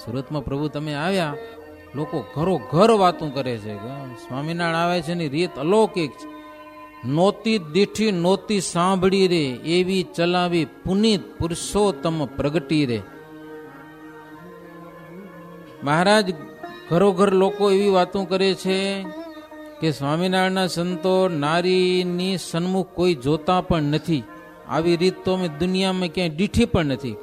સુરતમાં પ્રભુ તમે આવ્યા, લોકો ઘરો ઘર વાતું કરે છે કે સ્વામિનારાયણ આવે છે ની રીત અલૌકિક છે. નોતી દીઠી નોતી સાંભળી રે, એવી ચલાવી પુનિત પુરુષોત્તમ પ્રગટી રે. મહારાજ ઘરોઘર લોકો એવી વાતો કરે છે કે સ્વામિનારાયણના સંતો નારીની સન્મુખ કોઈ જોતા પણ નથી. આવી રીત તો અમે દુનિયામાં ક્યાંય દીઠી પણ નથી.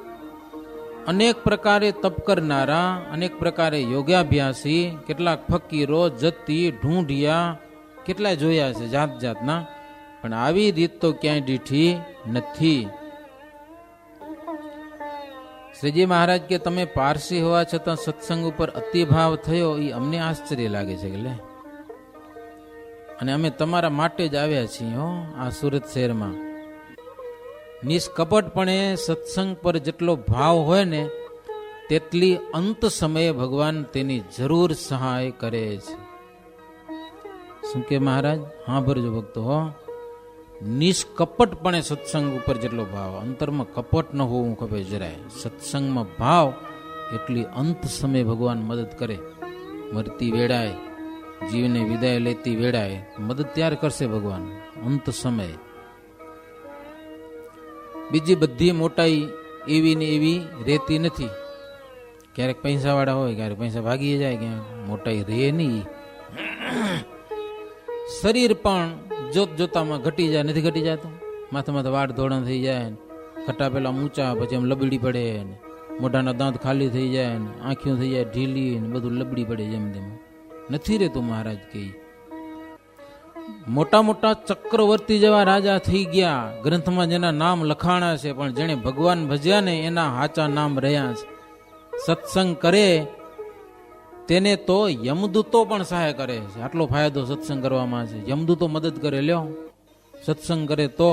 અનેક પ્રકારે તપ કરનારા, અનેક પ્રકારે યોગાભ્યાસી, કેટલાક ફકીરો, જતી, ઢૂંઢિયા કેટલાય જોયા છે જાત જાતના, પણ આવી રીત તો ક્યાંય દીઠી નથી. શ્રીજી મહારાજ કે તમે પારસી હોવા છતાં સત્સંગ ઉપર અતિભાવ થયો, એ અમને આશ્ચર્ય લાગે છે કે લે, અને અમે તમારા માટે જ આવ્યા છીએ હો આ સુરત શહેરમાં. નિષ્કપટપણે સત્સંગ પર જેટલો ભાવ હોય ને, તેટલી અંત સમયે ભગવાન તેની જરૂર સહાય કરે છે. શું કે મહારાજ? હા ભરજો ભક્તો હો. નિષ્કપટપણે સત્સંગ ઉપર જેટલો ભાવ, અંતરમાં કપટ ન હોવું ખપે જરાય. સત્સંગમાં ભાવ એટલી અંત સમયે ભગવાન મદદ કરે. મરતી વેળાએ, જીવને વિદાય લેતી વેળાએ મદદ ત્યારે કરશે ભગવાન, અંત સમયે. બીજી બધી મોટાઈ એવી ને એવી રહેતી નથી. ક્યારેક પૈસા વાળા હોય, ક્યારેક પૈસા ભાગી જાય, ક્યાંક મોટાઈ રહે નહીં. શરીર પણ જોત જોતામાં ઘટી જાય, નથી ઘટી જતું. માથા માથા વાળ ધોળા થઈ જાય, ખટા પેલા ઊંચા, પછી એમ લબડી પડે, મોઢાના દાંત ખાલી થઈ જાય, આંખીઓ થઈ જાય ઢીલી, બધું લબડી પડે. જેમ તેમ નથી રહેતું. મહારાજ કે મોટા મોટા ચક્રવર્તી જેવા રાજા થઈ ગયા, ગ્રંથમાં જેના નામ લખાણા છે, પણ જેને ભગવાન ભજ્યા ને એના હાચા નામ રહ્યા છે. સત્સંગ કરે તેને તો યમદૂતો પણ સહાય કરે છે. આટલો ફાયદો સત્સંગ કરવામાં છે. યમદૂતો મદદ કરે. લ્યો, સત્સંગ કરે તો.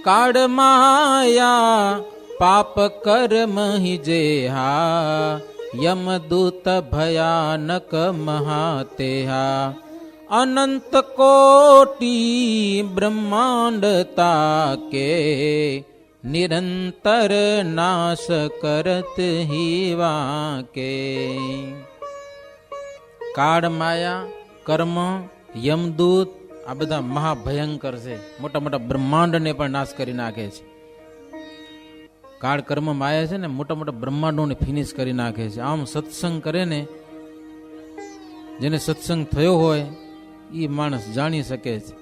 કાળ માયા પાપ કર્મ હિ જેહા, યમદૂત ભયાનક મહાતેહા. અનંત કોટી બ્રહ્માંડ તાકે, નિરંતર નાશ કરત હિવા કે. કાળ માયા, કર્મ, યમદૂત આ બધા મહાભયંકર છે. મોટા મોટા બ્રહ્માંડને પણ નાશ કરી નાખે છે. કાળ કર્મ માયા છે ને, મોટા મોટા બ્રહ્માંડોને ફિનિશ કરી નાખે છે. આમ સત્સંગ કરે ને, જેને સત્સંગ થયો હોય એ માણસ જાણી શકે છે.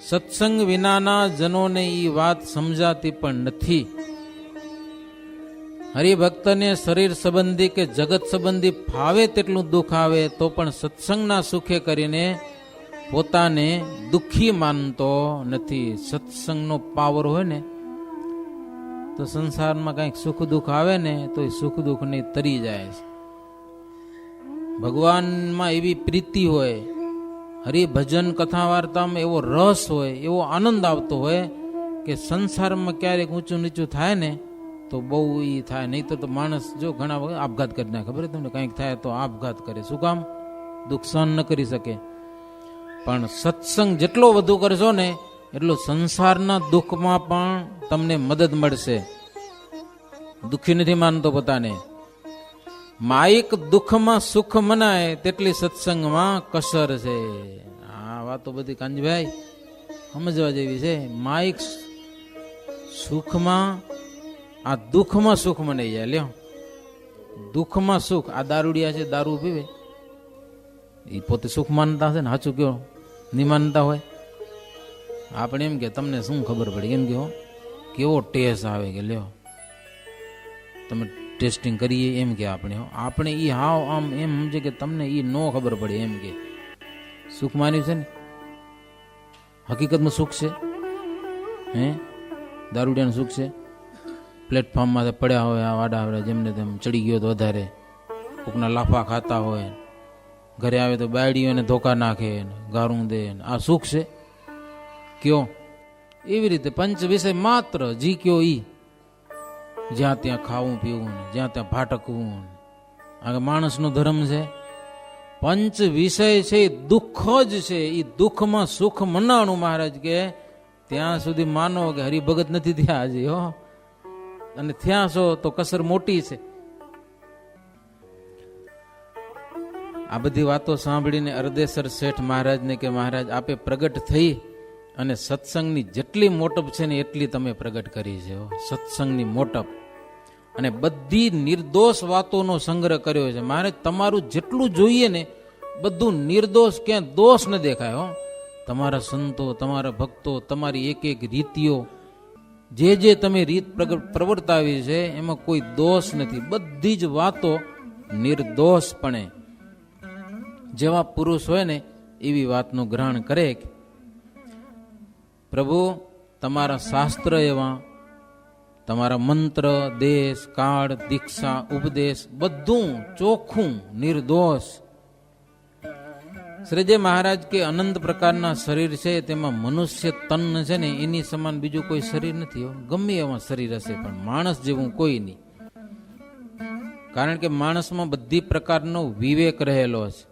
સત્સંગ વિનાના જનોને એ વાત સમજાતી પણ નથી. હરિભક્તને શરીર સંબંધી કે જગત સંબંધી ફાવે તેટલું દુઃખ આવે તો પણ સત્સંગના સુખે કરીને પોતાને દુઃખી માનતો નથી. સત્સંગનો પાવર હોય ને તો સંસારમાં કંઈક સુખ દુઃખ આવે ને તો એ સુખ દુઃખ ને તરી જાય છે. ભગવાનમાં એવી પ્રીતિ હોય, હરિભજન કથા વાર્તામાં એવો રસ હોય, એવો આનંદ આવતો હોય કે સંસારમાં ક્યારેક ઊંચું નીચું થાય ને તો બહુ એ થાય. નહીં તો માણસ જો ઘણા વખત આપઘાત કરી નાખે. ખબર તમને? કંઈક થાય તો આપઘાત કરે. શું કામ? દુઃખ સહન ન કરી શકે. પણ સત્સંગ જેટલો વધુ કરશો ને એટલો સંસારના દુઃખમાં પણ તમને મદદ મળશે. દુઃખી નથી માનતો પોતાને. માઇક દુઃખમાં સુખ મનાય તેટલી સત્સંગમાં કસર છે. આ વાતો બધી કાંજભાઈ સમજવા જેવી છે. માઇક સુખમાં, આ દુઃખમાં સુખ મનાઈ જાય. લ્યો, દુઃખમાં સુખ. આ દારૂડિયા છે, દારૂ પીવે, એ પોતે સુખ માનતા હશે ને? સાચું કયો? નહીં માનતા હોય. આપણે એમ કે તમને શું ખબર પડી? એમ કે કેવો ટેસ્ટ આવે કે લ્યો તમે ટેસ્ટિંગ કરીએ એમ કે આપણે ઈ હાવ આમ એમ સમજે કે તમને ઈ નો ખબર પડે. એમ કે સુખ માન્યું છે ને, હકીકતમાં સુખ છે. હે, દારૂડિયાનું સુખ છે. પ્લેટફોર્મમાં પડ્યા હોય આ વાડા આવડા, જેમને તેમ ચડી ગયો તો વધારે, કોકના લાફા ખાતા હોય, ઘરે આવે તો બાયડીઓને ધોકા નાખે, ગારું દે. આ સુખ છે? કયો? એવી રીતે પંચ વિષય માત્ર જી કયો ઈ, જ્યાં ત્યાં ખાવું પીવું ને જ્યાં ત્યાં ભાટકવું. આ માણસનો ધર્મ છે. પંચ વિષય છે એ દુઃખ જ છે. એ દુઃખમાં સુખ મનાણું. મહારાજ કે ત્યાં સુધી માનો કે હરિભગત નથી થયા હજી. હો, અને થયા છો તો કસર મોટી છે. આ બધી વાતો સાંભળીને અરદેસર શેઠ મહારાજને કે મહારાજ આપે પ્રગટ થઈ અને સત્સંગની જેટલી મોટપ છે ને એટલી તમે પ્રગટ કરી છે. સત્સંગની મોટપ અને બધી નિર્દોષ વાતોનો સંગ્રહ કર્યો છે. મહારાજ તમારું જેટલું જોઈએ ને બધું નિર્દોષ, ક્યાં દોષ ન દેખાય. હો, તમારા સંતો, તમારા ભક્તો, તમારી એક એક રીતિઓ, જે તમે રીત પ્રવર્તાવી છે એમાં કોઈ દોષ નથી. બધી જ વાતો નિર્દોષપણે જેવા પુરુષ હોય ને એવી વાતનું ગ્રહણ કરે. પ્રભુ તમારા શાસ્ત્ર એવા, તમારા મંત્ર, દેશ, કાળ, દીક્ષા, ઉપદેશ બધું ચોખ્ખું, નિર્દોષ. શ્રીજી મહારાજ કે અનંત પ્રકારના શરીર છે, તેમાં મનુષ્ય તન છે ને એની સમાન બીજું કોઈ શરીર નથી. ગમે એવા શરીર હશે પણ માણસ જેવું કોઈ નહીં. કારણ કે માણસમાં બધી પ્રકારનો વિવેક રહેલો છે.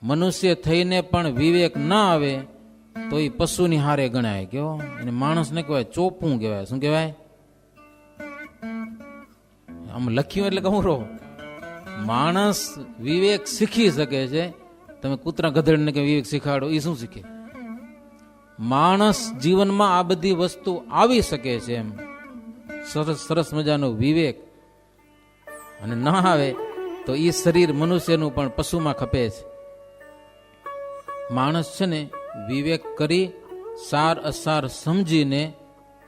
મનુષ્ય થઈને પણ વિવેક ના આવે તો એ પશુની હારે ગણાય. કેવો એને માણસને કહેવાય ચોપું કહેવાય. શું કહેવાય? આમ લખ્યું એટલે કહું રહો, માણસ વિવેક શીખી શકે છે. તમે કૂતરા ગધેડને કે વિવેક શીખાડો, એ શું શીખે? માણસ જીવનમાં આ બધી વસ્તુ આવી શકે છે એમ સરસ સરસ મજાનો વિવેક, અને ના આવે તો એ શરીર મનુષ્યનું પણ પશુમાં ખપે છે. માણસ છે ને વિવેક કરી સાર અસાર સમજીને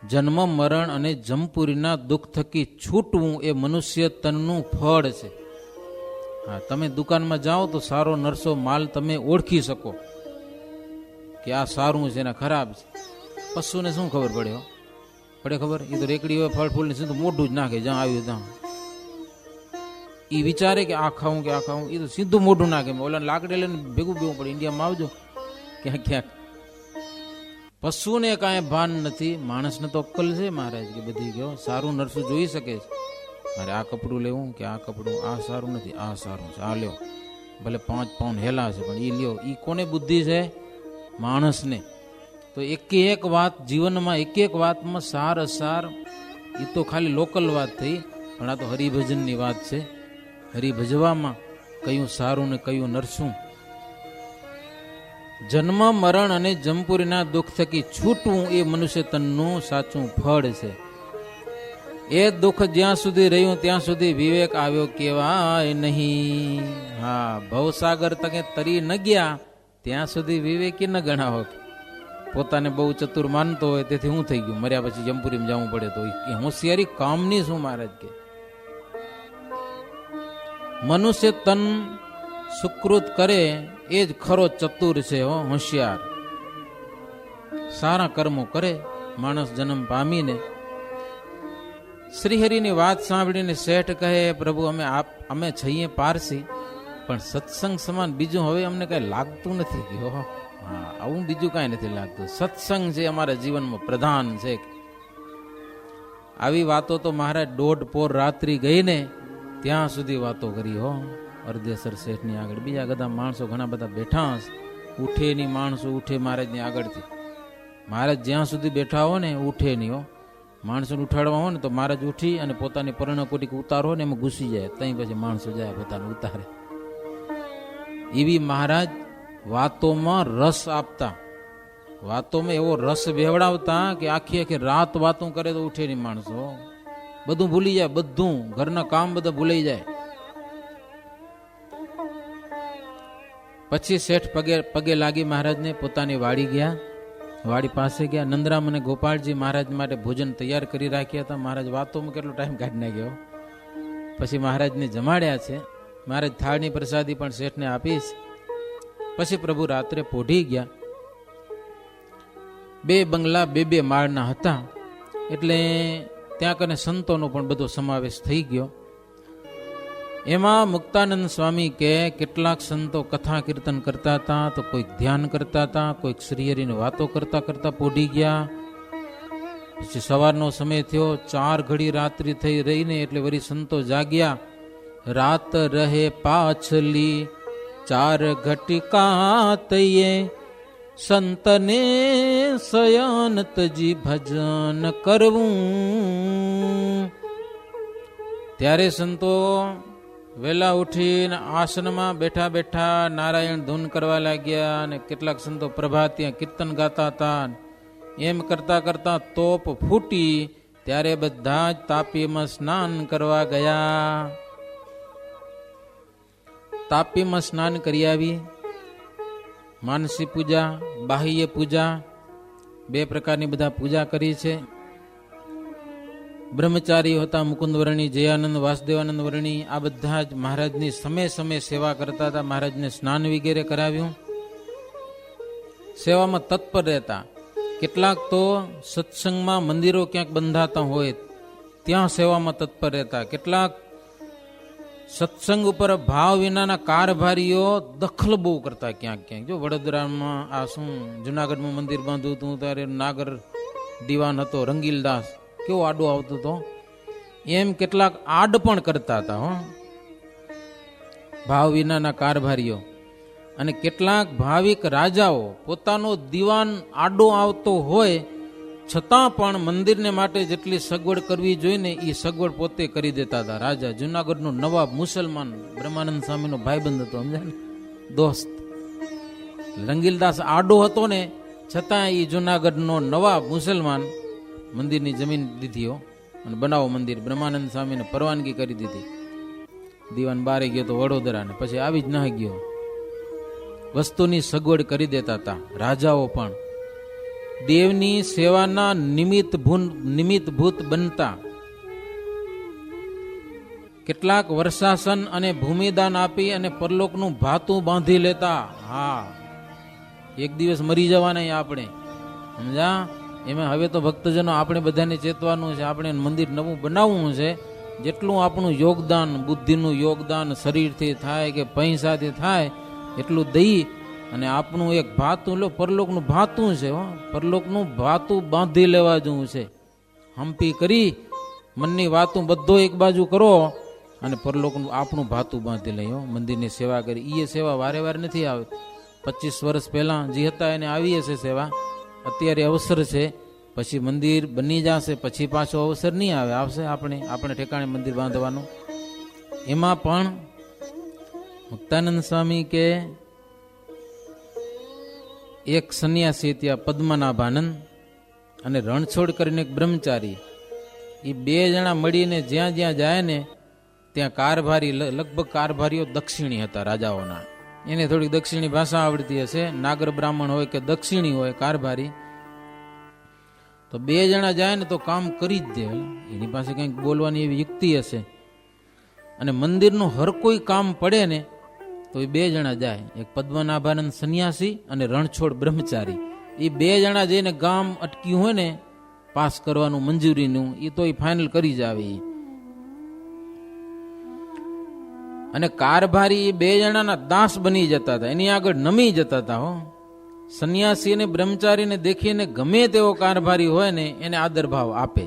જન્મ મરણ અને જમપુરીના દુઃખ થકી છૂટવું એ મનુષ્ય તનનું ફળ છે. હા, તમે દુકાનમાં જાઓ તો સારો નરસો માલ તમે ઓળખી શકો કે આ સારું છે ને ખરાબ છે. પશુને શું ખબર પડે? પડે ખબર? એ તો રેકડી હોય ફળ ફૂલ ને સીધું મોઢું જ નાખે જ્યાં આવ્યું ત્યાં. એ વિચારે કે આ ખાવું કે આ ખાવું, એ તો સીધું મોઢું નાખે. ઓલા લાકડે લઈને ભેગું ભેગું પડે. ઇન્ડિયામાં આવજો ક્યાંક ક્યાંક. પશુને કાંઈ ભાન નથી, માણસને તો અક્કલ છે મહારાજ કે બધી. ગયો સારું નરસું જોઈ શકે છે. મારે આ કપડું લેવું કે આ કપડું, આ સારું નથી, આ સારું છે, આ લ્યો. ભલે 5 પાઉન્ડ હેલા છે પણ એ લ્યો. એ કોને બુદ્ધિ છે? માણસને. તો એક વાત જીવનમાં, એક વાતમાં સાર અસાર, એ તો ખાલી લોકલ વાત થઈ, પણ આ તો હરિભજનની વાત છે. હરિભજવામાં કયું સારું ને કયું નરસું. જન્મ મરણ અને જમપુરીના દુઃખ થકી છૂટવું એ મનુષ્ય તનનું સાચું ફળ છે. એ દુઃખ જ્યાં સુધી રહ્યું ત્યાં સુધી વિવેક આવ્યો કેવાય નહીં. હા, ભવસાગર તકે તરી ન ગયા ત્યાં સુધી વિવેકી ન ગણાવો. પોતાને બહુ ચતુર માનતો હોય તેથી હું થઈ ગયું, મર્યા પછી જમપુરીમાં જવું પડે તો એ હોશિયારી કામની શું? મહારાજ કે મનુષ્ય તન સુકૃત કરે એ જ ખરો ચતુર છે. હોશિયાર સારા કર્મો કરે માણસ જન્મ પામીને. શ્રીહરિની વાત સાંભળીને શેઠ કહે, પ્રભુ અમે છીએ પારસી, પણ સત્સંગ સમાન બીજું હવે અમને કઈ લાગતું નથી. ગયો હા, આવું બીજું કઈ નથી લાગતું. સત્સંગ છે અમારા જીવનમાં પ્રધાન છે. આવી વાતો તો મહારાજ 1.5 પોર રાત્રિ ગઈ ને ત્યાં સુધી વાતો કરી. અરદેસર શેઠની આગળ બીજા બધા માણસો ઘણા બધા બેઠા હશે. ઉઠે નહીં માણસો, ઉઠે મહારાજની આગળથી. મહારાજ જ્યાં સુધી બેઠા હો ને ઉઠે નહીં. માણસોને ઉઠાડવા હોય ને તો મહારાજ ઉઠી અને પોતાની પર્ણકોટિક ઉતારો ને એમાં ઘૂસી જાય. ત્યાં પછી માણસો જાય પોતાને ઉતારે. એવી મહારાજ વાતોમાં રસ આપતા, વાતોમાં એવો રસ વેવડાવતા કે આખી રાત વાતો કરે તો ઉઠે નહીં માણસો. બધું ભૂલી જાય, બધું ઘરના કામ બધા ભૂલાઈ જાય. પછી શેઠ પગે લાગી મહારાજને પોતાની વાડી ગયા. વાડી પાસે ગયા. નંદરામ અને ગોપાળજી મહારાજ માટે ભોજન તૈયાર કરી રાખ્યા હતા. મહારાજ વાતોમાં કેટલો ટાઈમ કાઢી નાખ્યો. પછી મહારાજને જમાડ્યા છે. મહારાજ થાળની પ્રસાદી પણ શેઠને આપીશ. પછી પ્રભુ રાત્રે પોઢી ગયા. 2 બંગલા 2 માળના હતા, એટલે ત્યાં કને સંતોનો પણ બધો સમાવેશ થઈ ગયો. એમાં મુક્તાનંદ સ્વામી કે કેટલાક સંતો કથા કીર્તન કરતા હતા, તો કોઈક ધ્યાન કરતા હતા, કોઈક શ્રીહરિની વાતો કરતા કરતા પોઢી ગયા. પછી સવારનો સમય થયો, 4 ઘડી રાત્રિ થઈ રહીને એટલે વળી સંતો જાગ્યા. રાત રહે પાછલી 4 ઘટિકા તૈયે, સંતને શયન તજી ભજન કરવું, ત્યારે સંતો વહેલા ઉઠીને આસનમાં બેઠા બેઠા નારાયણ ધૂન કરવા લાગ્યા, અને કેટલાક સંતો પ્રભાત ત્યાં કીર્તન ગાતા હતા. એમ કરતા કરતા તોપ ફૂટી ત્યારે બધા જ તાપીમાં સ્નાન કરવા ગયા. તાપીમાં સ્નાન કરી આવી. માનસી પૂજા, બાહ્ય પૂજા, બે પ્રકારની બધા પૂજા કરી છે. બ્રહ્મચારી હતા મુકુંદ વર્ણી, જયાનંદ, વાસુદેવાનંદ વર્ણી, આ બધા જ મહારાજની સમય સમય સેવા કરતા હતા. મહારાજને સ્નાન વગેરે કરાવ્યું. સેવામાં તત્પર રહેતા. કેટલાક તો સત્સંગમાં મંદિરો ક્યાંક બંધાતા હોય ત્યાં સેવામાં તત્પર રહેતા. કેટલાક સત્સંગ ઉપર ભાવ વિનાના કારભારીઓ દખલ બહુ કરતા ક્યાંક ક્યાંક. જો વડોદરામાં આ શું જુનાગઢમાં મંદિર બાંધ્યું હતું ત્યારે નાગર દીવાન હતો રંગીલદાસ, કેવો આડો આવતો હતો. એમ કેટલાક આડ પણ કરતા હતા હો, ભાવ વિનાના કારભારીઓ. અને કેટલાક ભાવિક રાજાઓ પોતાનો દીવાન આડો આવતો હોય છતાં પણ મંદિરને માટે જેટલી સગવડ કરવી જોઈએ ને એ સગવડ પોતે કરી દેતા હતા. રાજા જુનાગઢનો નવાબ મુસલમાન બ્રહ્માનંદ સ્વામીનો ભાઈબંધ હતો, સમજ્યા ને, દોસ્ત. રંગીલદાસ આડો હતો ને છતાં એ જુનાગઢનો નવાબ મુસલમાન મંદિરની જમીન દીધી અને બનાવો મંદિર. બ્રહ્માનંદ સ્વામીને પરવાનગી કરી દીધી. દીવાન બારે ગયો તો વડોદરા ને પછી આવી જ ન ગયો. વસ્તુની સગવડ કરી દેતા હતા રાજાઓ પણ. દેવની સેવાના નિમિત્તભૂત બનતા. કેટલાક વર્ષાસન અને ભૂમિદાન આપી અને પરલોકનું ભાતું બાંધી લેતા. હા, એક દિવસ મરી જવાના આપણે, સમજા. એમાં હવે તો ભક્તજનો આપણે બધાને ચેતવાનું છે, આપણે મંદિર નવું બનાવવું છે. જેટલું આપણું યોગદાન, બુદ્ધિનું યોગદાન શરીરથી થાય કે પૈસાથી થાય એટલું દઈ અને આપણું એક ભાતું લો. પરલોકનું ભાતું છે, પરલોકનું ભાતું બાંધી લેવા જેવું છે. હંપી કરી મનની વાતું બધો એક બાજુ કરો અને પરલોકનું આપણું ભાતું બાંધી લઈ. મંદિરની સેવા કરી. એ સેવા વારે વારે નથી આવે. 25 વર્ષ પહેલા જે હતા એને આવી હશે સેવા. અત્યારે અવસર છે, પછી મંદિર બની જશે પછી પાછો અવસર નહીં આવે. આવશે આપણે ઠેકાણે મંદિર બાંધવાનું. એમાં પણ મુક્તાનંદ સ્વામી કે એક સંન્યાસી ત્યાં પદ્મનાભાનંદ અને રણછોડ કરીને એક બ્રહ્મચારી, એ બે જણા મળીને જ્યાં જ્યાં જાય ને ત્યાં કારભારી, લગભગ કારભારીઓ દક્ષિણી હતા રાજાઓના. એને થોડીક દક્ષિણી ભાષા આવડતી હશે. નાગર બ્રાહ્મણ હોય કે દક્ષિણી હોય કારભારી, તો બે જણા જાય ને તો કામ કરી જ દે. એની પાસે કંઈક બોલવાની એવી યુક્તિ હશે. અને મંદિરનું હર કોઈ કામ પડે ને તો એ બે જણા જાય. એક પદ્મનાભાનંદ સંન્યાસી અને રણછોડ બ્રહ્મચારી. એ બે જણા જઈને ગામ અટક્યું હોય ને પાસ કરવાનું મંજૂરીનું, એ તો એ ફાઇનલ કરી જ આવે. અને કારભારી એ બે જણાના દાસ બની જતા હતા, એની આગળ નમી જતા હતા. સંન્યાસી અને બ્રહ્મચારીને દેખીને ગમે તેવો કારભારી હોય ને એને આદર ભાવ આપે.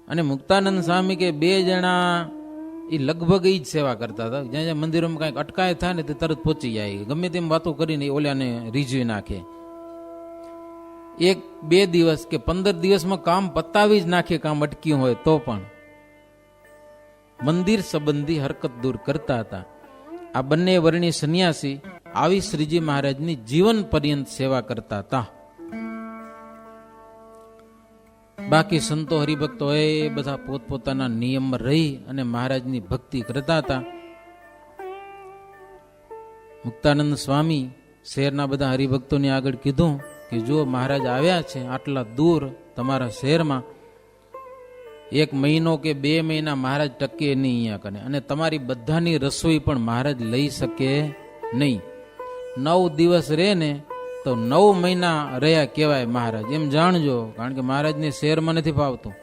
અને મુક્તાનંદ સ્વામી કે બે જણા એ લગભગ એ જ સેવા કરતા હતા. જ્યાં જ્યાં મંદિરોમાં કંઈક અટકાય થાય ને તે તરત પહોંચી જાય. ગમે તેમ વાતો કરીને ઓલાને રીઝવી નાખે. 1-2 દિવસ કે 15 દિવસમાં કામ પતાવી જ નાખે, કામ અટક્યું હોય તો પણ. મંદિર સંબંધી હરકત દૂર કરતા હતા. આ બંને વર્ણી સંન્યાસી આવી શ્રીજી મહારાજની જીવન પર્યંત સેવા કરતા હતા. બાકી સંતો હરિભક્તો એ બધા પોતપોતાના નિયમમાં રહી અને મહારાજની ભક્તિ કરતા હતા. મુક્તાનંદ સ્વામી શહેરના બધા હરિભક્તોની આગળ કીધું કે જો મહારાજ આવ્યા છે આટલા દૂર તમારા શહેરમાં, 1 મહિનો કે 2 મહિના મહારાજ ટકે નહીં અહીંયા કને, અને તમારી બધાની રસોઈ પણ મહારાજ લઈ શકે નહીં. 9 દિવસ રહે ને તો 9 મહિના રહ્યા કહેવાય મહારાજ, એમ જાણજો. કારણ કે મહારાજને શહેરમાં નથી ફાવતું.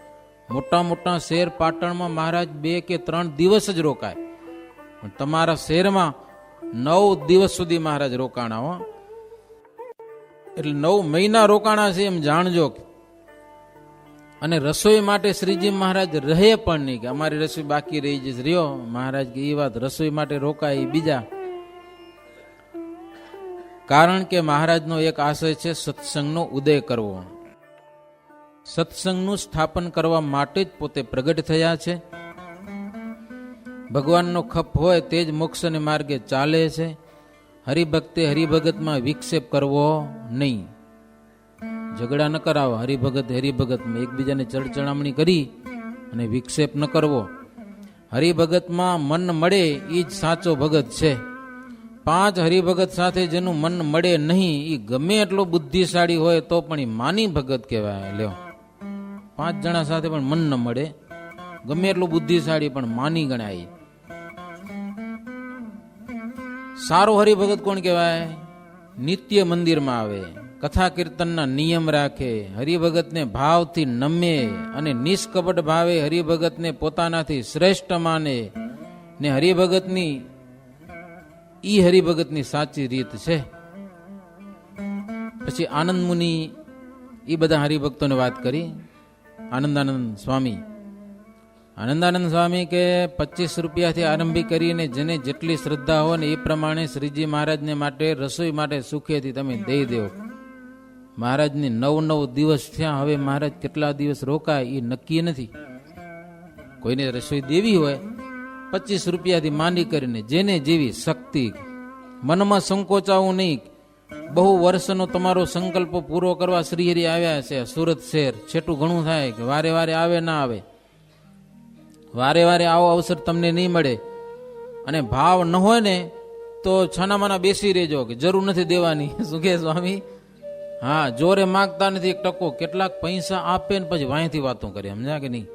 મોટા મોટા શહેર પાટણમાં મહારાજ 2 કે 3 દિવસ જ રોકાય, પણ તમારા શહેરમાં 9 દિવસ સુધી મહારાજ રોકાણા. એટલે 9 મહિના રોકાણા છે એમ જાણજો. અને રસોઈ માટે શ્રીજી મહારાજ રહે પણ નહીં કે અમારી રસોઈ બાકી રહી જશે. રહ્યો મહારાજ કે એ વાત રસોઈ માટે રોકાય એ બીજા. કારણ કે મહારાજનો એક આશય છે સત્સંગનો ઉદય કરવો. સત્સંગનું સ્થાપન કરવા માટે જ પોતે પ્રગટ થયા છે. ભગવાનનો ખપ હોય તે જ મોક્ષને માર્ગે ચાલે છે. હરિભક્તે હરિભગતમાં વિક્ષેપ કરવો નહીં. ઝઘડા ન કરાવો. હરિભગતમાં એકબીજાને ચડચણામણી કરી અને વિક્ષેપ ન કરવો. હરિભગતમાં મન મળે એ જ સાચો ભગત છે. 5 હરિભગત સાથે જેનું મન મળે નહીં એ ગમે એટલો બુદ્ધિશાળી હોય તો પણ એ માની ભગત કહેવાય. લ્યો, 5 જણા સાથે પણ મન ન મળે, ગમે એટલું બુદ્ધિશાળી પણ માની ગણાય. સારો હરિભગત કોણ કહેવાય? નિત્ય મંદિરમાં આવે, કથા કીર્તનના નિયમ રાખે, હરિભગતને ભાવથી નમે અને નિષ્કપટ ભાવે હરિભગતને પોતાનાથી શ્રેષ્ઠ માને ને હરિભગતની સાચી રીત છે. પછી આનંદ મુનિ એ બધા હરિભક્તોને વાત કરી. આનંદાનંદ સ્વામી કે 25 રૂપિયાથી આરંભી કરીને જેને જેટલી શ્રદ્ધા હોય ને એ પ્રમાણે શ્રીજી મહારાજને માટે રસોઈ માટે સુખેથી તમે દઈ દો. મહારાજને 9 દિવસ થયા, હવે મહારાજ કેટલા દિવસ રોકાય એ નક્કી નથી. કોઈને રસોઈ દેવી હોય 25 રૂપિયાથી માંડી કરીને જેને જેવી શક્તિ. મનમાં સંકોચાવું નહીં. બહુ વર્ષનો તમારો સંકલ્પ પૂરો કરવા શ્રીહરિ આવ્યા છે સુરત શહેર. છેટું ઘણું થાય કે વારે વારે આવે ના આવે, વારે વારે આવો અવસર તમને નહીં મળે. અને ભાવ ન હોય ને તો છાનામાના બેસી રહેજો કે જરૂર નથી દેવાની. શું કે સ્વામી? હા, જોરે માગતા નથી એક ટકો. કેટલાક પૈસા આપે ને પછી વાંયથી વાતો કરે, સમજ્યા કે નહીં?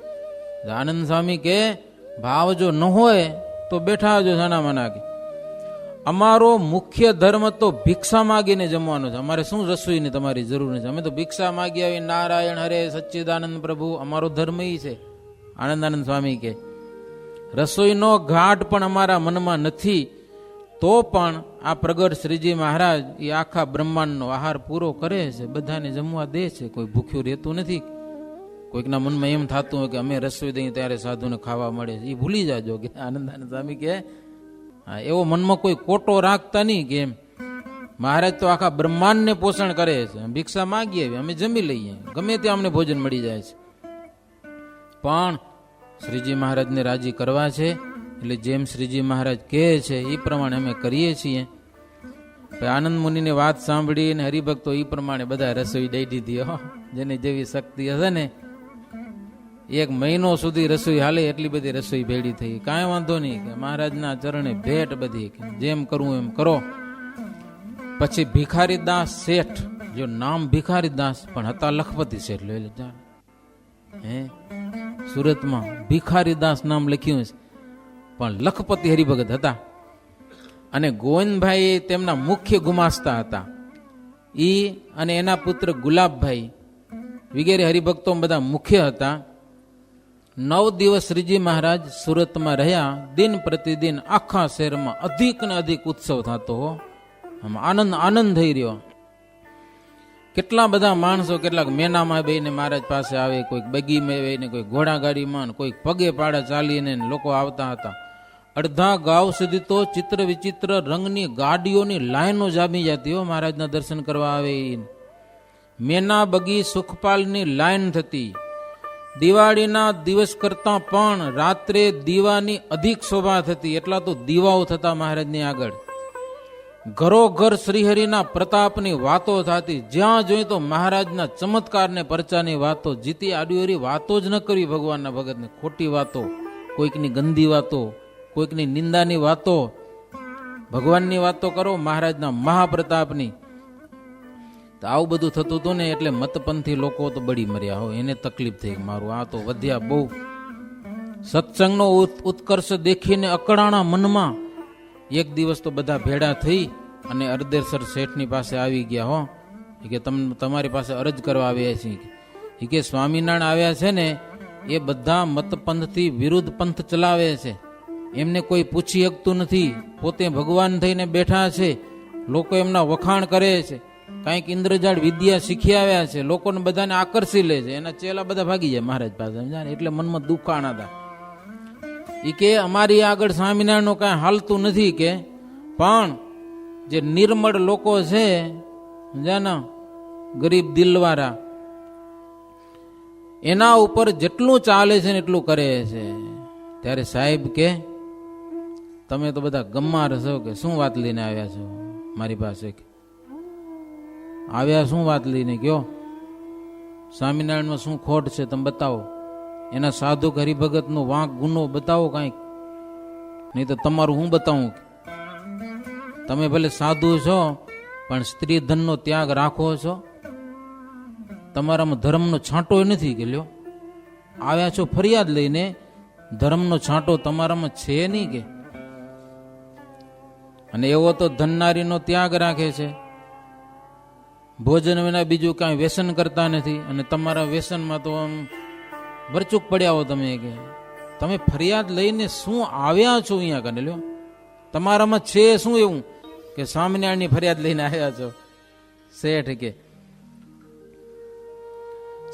આનંદ સ્વામી કે ભાવ જો ન હોય તો બેઠા આવજો છાનામાના. કે અમારો મુખ્ય ધર્મ તો ભિક્ષા માગીને જમવાનો છે. અમારે શું રસોઈની તમારી જરૂર નથી. અમે તો ભિક્ષા માગી આવી. નારાયણ હરે સચ્ચિદાનંદ પ્રભુ, અમારો ધર્મ એ છે. આનંદાનંદ સ્વામી કે રસોઈનો ઘાટ પણ અમારા મનમાં નથી, તો પણ આ પ્રગટ શ્રીજી મહારાજ એ આખા બ્રહ્માંડનો આહાર પૂરો કરે છે, બધાને જમવા દે છે. કોઈ ભૂખ્યું રહેતું નથી. કોઈકના મનમાં એમ થતું હોય કે અમે રસોઈ દઈએ ત્યારે સાધુને ખાવા મળે, એ ભૂલી જાજો. કે આનંદાનંદ સ્વામી કે હા, એવો મનમાં કોઈ કોટો રાખતા નહીં કે એમ મહારાજ તો આખા બ્રહ્માંડને પોષણ કરે છે. ભિક્ષા માગીએ અમે જમી લઈએ, ગમે ત્યાં અમને ભોજન મળી જાય છે. પણ શ્રીજી મહારાજને રાજી કરવા છે એટલે જેમ શ્રીજી મહારાજ કહે છે એ પ્રમાણે અમે કરીએ છીએ. આનંદ મુનિની વાત સાંભળીને હરિભક્તો એ પ્રમાણે બધા રસોઈ દઈ દીધી. જેની જેવી શક્તિ હશે ને 1 મહિનો સુધી રસોઈ હાલે એટલી બધી રસોઈ ભેળી થઈ. કાંઈ વાંધો નહીં, કે મહારાજના ચરણે ભેટ બધી, જેમ કરવું એમ કરો. પછી ભિખારીદાસ શેઠ, જો નામ ભિખારીદાસ પણ હતા લખપતિ શેઠ. લઈ લેજા સુરતમાં ભિખારીદાસ નામ લખ્યું છે, પણ લખપતિ હરિભગત હતા. અને ગોવિંદભાઈ તેમના મુખ્ય ગુમાસ્તા હતા. ઈ અને એના પુત્ર ગુલાબભાઈ વગેરે હરિભક્તો બધા મુખ્ય હતા. 9 દિવસ શ્રીજી મહારાજ સુરતમાં રહ્યા. દિન પ્રતિદિન આખા શહેરમાં અધિક ને અધિક ઉત્સવ થતો. આનંદ થઈ રહ્યો. કેટલા બધા માણસો, કેટલાક મેનામાં બેહીને મહારાજ પાસે આવે, કોઈક બગીમાં બેહીને, કોઈ ઘોડાગાડીમાં, કોઈક પગે પાડા ચાલીને લોકો આવતા હતા. અડધા ગાંવ સુધી તો ચિત્ર વિચિત્ર રંગની ગાડીઓની લાઈનો જામી જતી હો મહારાજના દર્શન કરવા આવે. મેના બગી સુખપાલની લાઈન થતી. દિવાળીના દિવસ કરતા પણ રાત્રે દીવાની અધિક શોભા થતી. એટલા તો દીવાઓ થતા મહારાજની આગળ. ઘરો ઘર શ્રીહરિના પ્રતાપની વાતો થતી. જ્યાં જોઈએ તો મહારાજના ચમત્કારને પરચાની વાતો. જીતી આડીઓરી વાતો જ ન કરવી ભગવાનના ભગતને. ખોટી વાતો, કોઈકની ગંદી વાતો, કોઈકની નિંદાની વાતો. ભગવાનની વાતો કરો, મહારાજના મહાપ્રતાપની. તો આવું બધું થતું હતું ને એટલે મતપંથી લોકો તો બળી મર્યા. હો, એને તકલીફ થઈ. મારું આ તો વધ્યા બહુ. સત્સંગનો ઉત્કર્ષ દેખીને અકળાણા મનમાં એક દિવસ તો બધા ભેડા થઈ અને અરદેસર શેઠની પાસે આવી ગયા. હો, કે તમારી પાસે અરજ કરવા આવ્યા છીએ. એ કે સ્વામિનારાયણ આવ્યા છે ને એ બધા મતપંથથી વિરુદ્ધ પંથ ચલાવે છે. એમને કોઈ પૂછી શકતું નથી. પોતે ભગવાન થઈને બેઠા છે. લોકો એમના વખાણ કરે છે. કાંઈક ઇન્દ્રજાળ વિદ્યા શીખી આવ્યા છે. લોકોને બધાને આકર્ષી લે છે. એના ચેલા બધા ભાગી જાય મહારાજ પાસે. સમજાય? એટલે મનમાં દુખાણા હતા. એ કે અમારી આગળ સ્વામિનારાયણનું કાંઈ હાલતું નથી. કે પણ જે નિર્મળ લોકો છે, સમજાને, ગરીબ દિલવાળા, એના ઉપર જેટલું ચાલે છે ને એટલું કરે છે. ત્યારે સાહેબ કે તમે તો બધા ગમ્માર છો કે શું વાત લઈને આવ્યા છો મારી પાસે? આવ્યા શું વાત લઈને કયો? સ્વામિનારાયણમાં શું ખોટ છે તમે બતાવો. એના સાધુ હરિભગતનો વાંક ગુનો બતાવો કાંઈક, નહીં તો તમારું હું બતાવું. તમે ભલે સાધુ છો પણ સ્ત્રી ધનનો ત્યાગ રાખો છો? તમારામાં ધર્મનો છાંટો નથી કે લ્યો? આવ્યા છો ફરિયાદ લઈને, ધર્મનો છાંટો તમારામાં છે નહીં કે? અને એવો તો ધનનારીનો ત્યાગ રાખે છે, ભોજન વિના બીજું કાંઈ વ્યસન કરતા નથી, અને તમારા વ્યસનમાં તો આમ વરચૂક પડ્યા હો તમે. કે તમે ફરિયાદ લઈને શું આવ્યા છો અહીંયા કને લ્યો? તમારામાં છે શું એવું કે સ્વામિનારાયણની ફરિયાદ લઈને આવ્યા છો? શેઠ કે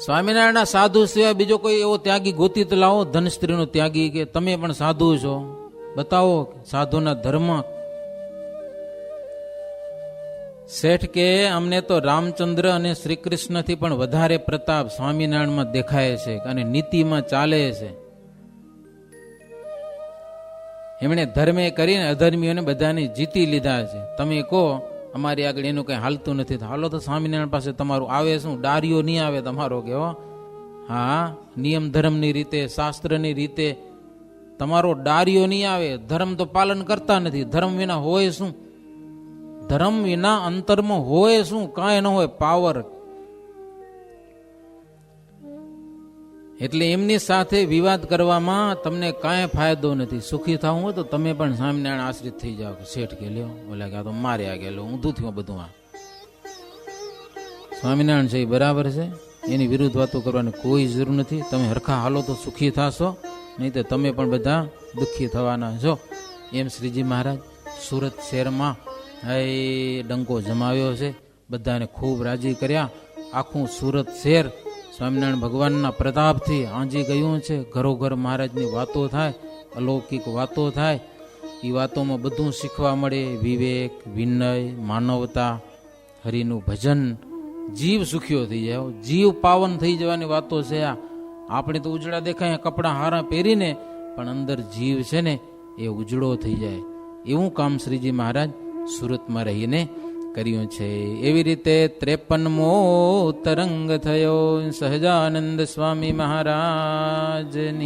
સ્વામિનારાયણના સાધુ સિવાય બીજો કોઈ એવો ત્યાગી ગોતી તો લાવો, ધન સ્ત્રીનો ત્યાગી. કે તમે પણ સાધુ છો, બતાવો સાધુના ધર્મ. શેઠ કે અમને તો રામચંદ્ર અને શ્રી કૃષ્ણથી પણ વધારે પ્રતાપ સ્વામિનારાયણમાં દેખાય છે અને નીતિમાં ચાલે છે. એમણે ધર્મે કરીને અધર્મીઓને બધાને જીતી લીધા છે. તમે કહો અમારી આગળ એનું કઈ હાલતું નથી, હાલો તો સ્વામિનારાયણ પાસે તમારું આવે શું? ડારિયો નહીં આવે તમારો કે હો? હા, નિયમ ધર્મની રીતે, શાસ્ત્રની રીતે તમારો ડારિયો નહીં આવે. ધર્મ તો પાલન કરતા નથી. ધર્મ વિના હોય શું? ધર્મ વિના અંતરમાં હોય શું? કાંઈ ન હોય, પાવર. એટલે એમની સાથે વિવાદ કરવામાં તમને કાંઈ ફાયદો નથી. સુખી થવું હોય તો તમે પણ સ્વામિનારાયણ આશ્રિત થઈ જાઓ. શેઠ કે લ્યો ઓલા કે આ તો માર્યા ગયેલો ઊંધું થયું બધું. આ સ્વામિનારાયણ છે એ બરાબર છે, એની વિરુદ્ધ વાતો કરવાની કોઈ જરૂર નથી. તમે હરખા હાલો તો સુખી થશો, નહીં તો તમે પણ બધા દુઃખી થવાના છો. એમ શ્રીજી મહારાજ સુરત શહેરમાં ડંકો જમાવ્યો છે, બધાને ખૂબ રાજી કર્યા. આખું સુરત શહેર સ્વામિનારાયણ ભગવાનના પ્રતાપથી આંજી ગયું છે. ઘરોઘર મહારાજની વાતો થાય, અલૌકિક વાતો થાય. એ વાતોમાં બધું શીખવા મળે, વિવેક, વિનય, માનવતા, હરિનું ભજન. જીવ સુખ્યો થઈ જાય, જીવ પાવન થઈ જવાની વાતો છે આ. આપણે તો ઉજળા દેખાય કપડાં હારા પહેરીને, પણ અંદર જીવ છે ને એ ઉજળો થઈ જાય. એવું કામ શ્રીજી મહારાજ સુરતમાં રહીને કર્યું છે. એવી રીતે 53મો તરંગ થયો સહજાનંદ સ્વામી મહારાજની.